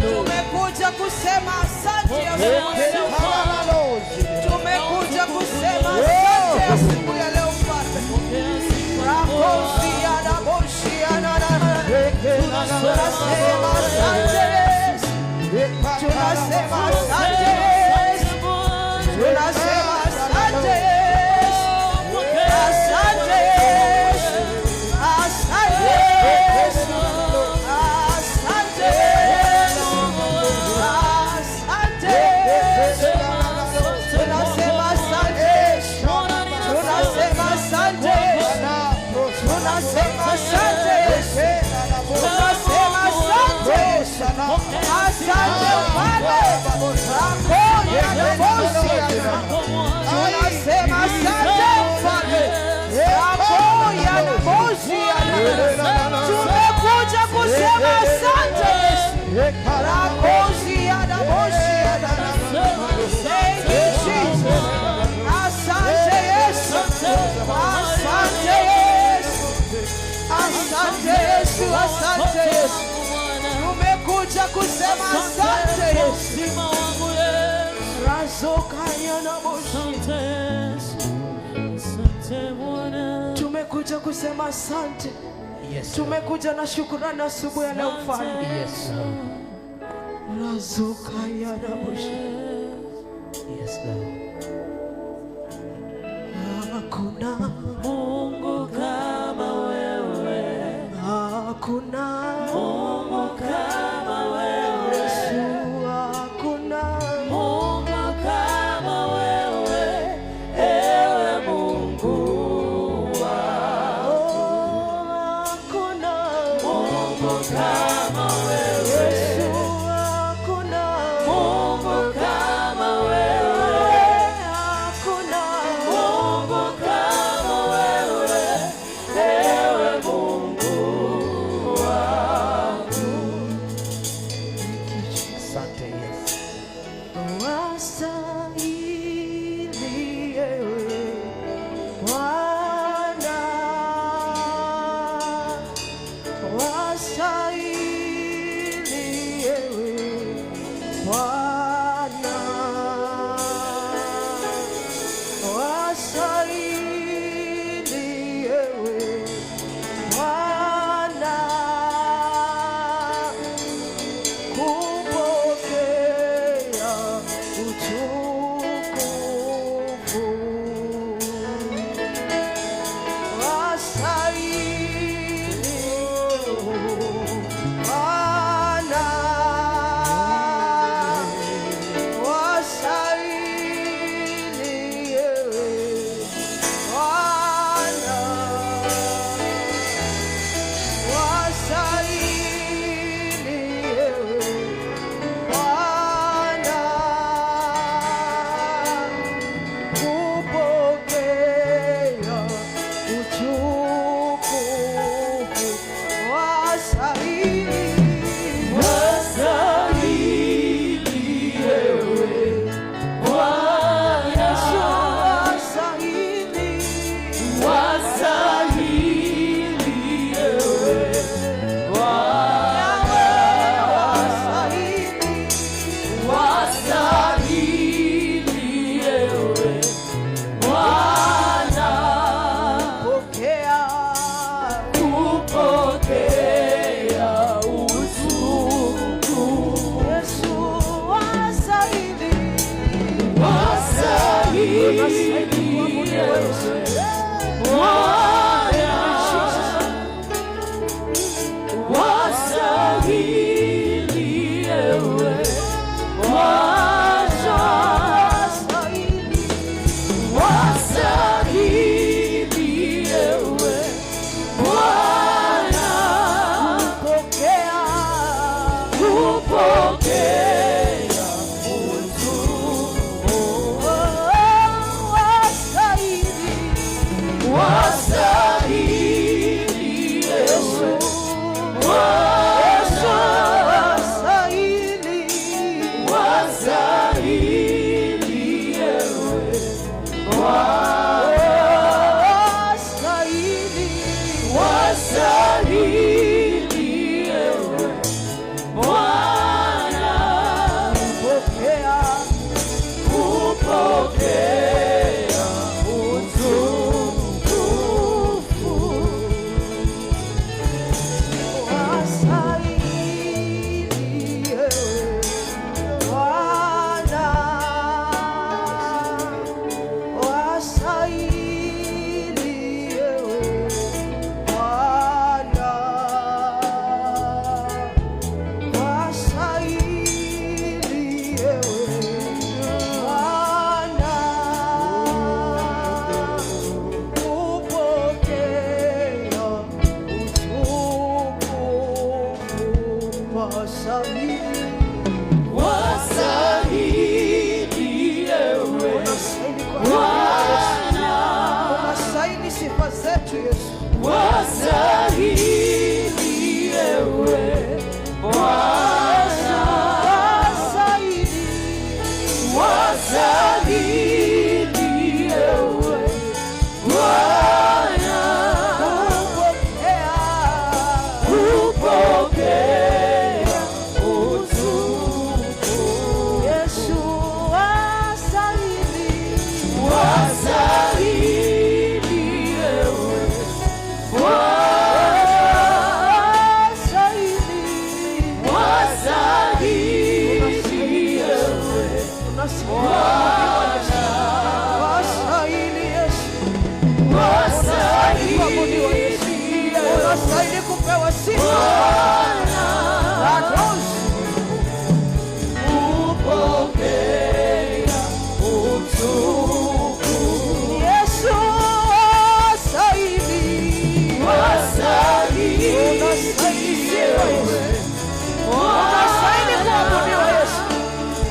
Tumekuja kusema asante ya tumekuja kusema asante ya siku ya leo Mfalme. Rakosia na boshia na tunasema asante Yesu. Tunasema asante Yesu. Tunasema asante Yesu. Asante Yesu. Asante Yesu. Tumekuja kusema asante Yesu. Thank you Jesus. Asante Yesu. Asante Yesu. Asante Yesu. Asante Yesu. Tumekuja kusema asante Yesu. Razokaya na moshi. Tumekuja kusema asante. Yes. Tumekuja na shukrani asubuhi ya leo Mfalme. Yes. Razokaya na moshi. Yes, Lord. Hakuna Mungu kama wewe. Hakuna Mungu kama wewe. Yesu, hakuna Mungu kama wewe. Ewe Mungu wangu. Hakuna Mungu kama wewe. Yesu, hakuna Mungu kama wewe. Hakuna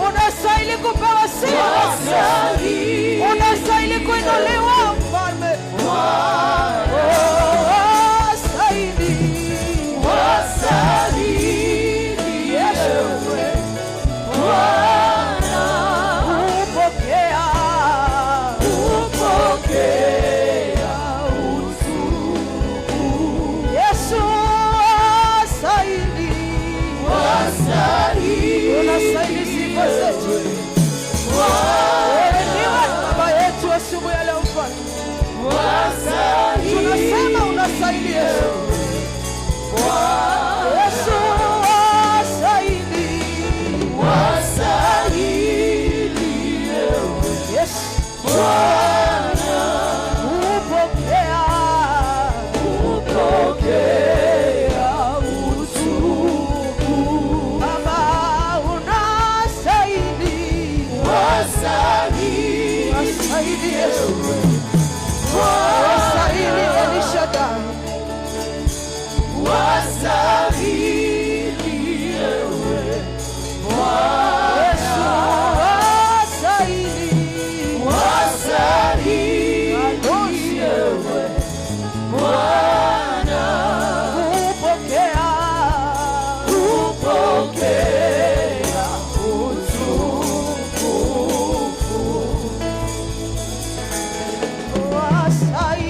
Unastahili kupewa sifa. Unastahili kuinuliwa mfalme. Unastahili sifa zetu. Baba yetu asubuhi ya leo mfalme, tunasema unastahili Yesu. Yesu wastahili. Yes. Wastahili Elishadai. Wastahili ewe Yesu. Wastahili ewe Bwana. Kupokea utukufu. Wastahili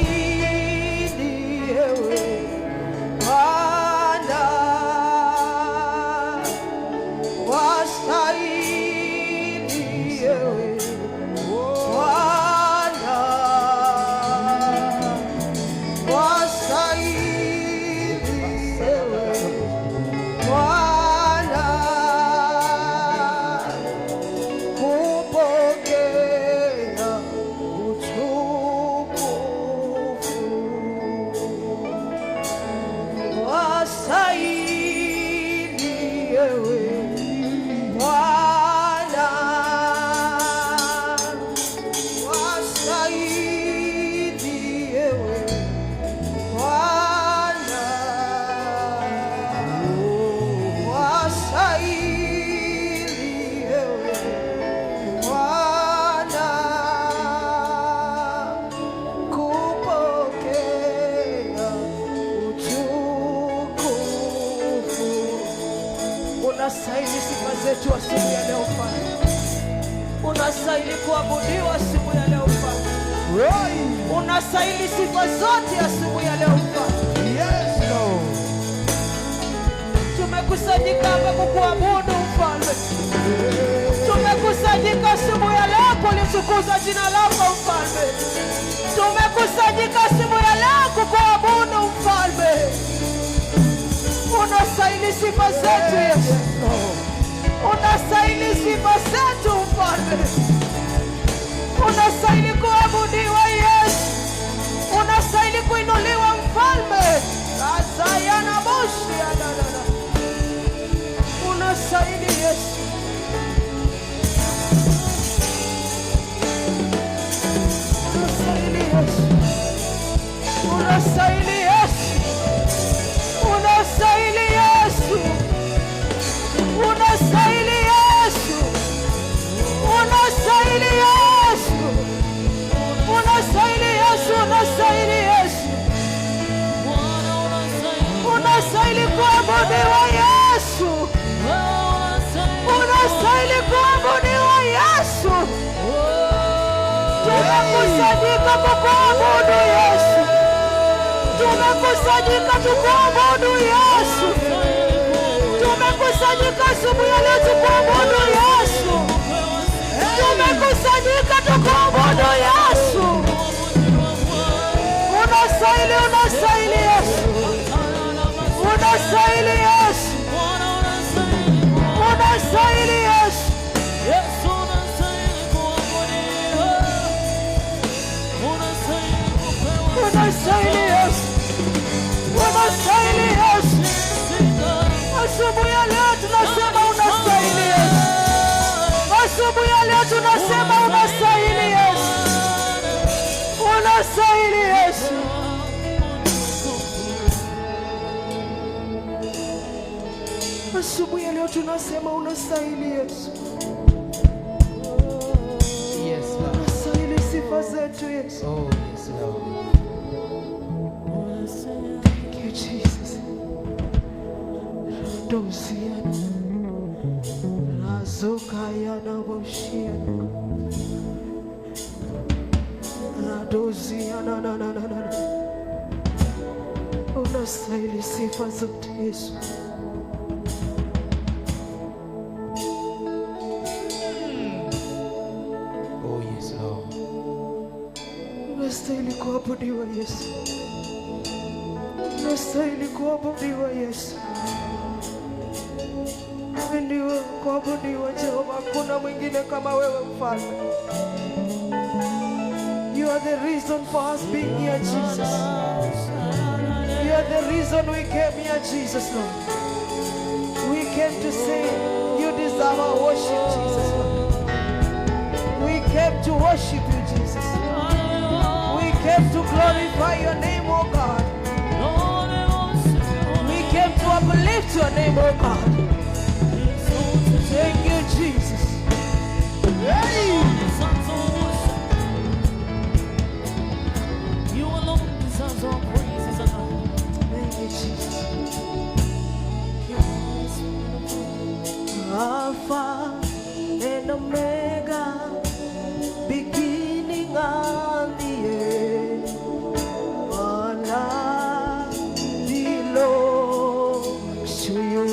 kuabudiwa asubuhi ya leo Bwana. Unastahili sifa zote asubuhi ya leo Bwana. Yes, Lord. Tumekusanyika hapa kukuabudu Mfalme. Tumekusanyika asubuhi ya leo kulitukuza jina lako Mfalme. Tumekusanyika asubuhi ya leo kukuabudu Mfalme. Unastahili sifa zetu Yesu. Unastahili sifa zetu Mfalme. Unastahili kuabudiwa Yesu. Unastahili kuinuliwa Mfalme. Azayana boshi adadada. Unastahili Yesu. Unastahili Yesu. Unastahili Yesu. Unastahili Yesu. Unastahili Yesu. Unastahili Yesu. Unastahili Yesu. Unastahili Yesu. Unastahili kuabudiwa Yesu. Unastahili kuabudiwa Yesu. Tumekusanyika kukuabudu Yesu. Tumekusanyika tukuabudu Yesu. Tumekusanyika asubuhi ya leo tukuabudu Yesu. Tumekusanyika tukuabudu Yesu. Unastahili, unastahili Yesu. Unastahili Yesu. Unastahili Yesu. Unastahili Yesu. Unastahili Yesu. Asubuhi ya leo tunasema unastahili Yesu. Asubuhi ya leo tunasema unastahili Yesu. Unastahili Yesu. Asubuhi ya leo tunasema unastahili Yesu. Yes, Lord. Unastahili sifa zetu Yesu. Oh, yes, Lord. Thank you, Jesus. Dosiana. Razokayana boshiana. Radosiana na na na na. Unastahili sifa zote Yesu. Oh, yes, Lord. Unastahili kuabudiwa Yesu. Unastahili kuabudiwa Yesu. Wewe ndiwe kuabudiwa Jehova, hakuna mwingine kama wewe Mfalme. You are the reason for us being here, Jesus. You are the reason we came here, Jesus, Lord. We came to say you deserve our worship, Jesus, Lord. We came to worship you, Jesus. We came to glorify your name, oh God. We came to uplift your name, oh God. Thank you, Jesus. Hey! You alone deserve our praises and honor. Thank you, Jesus. Alpha and Omega, beginning and the end. All love belongs to you.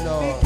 Lord.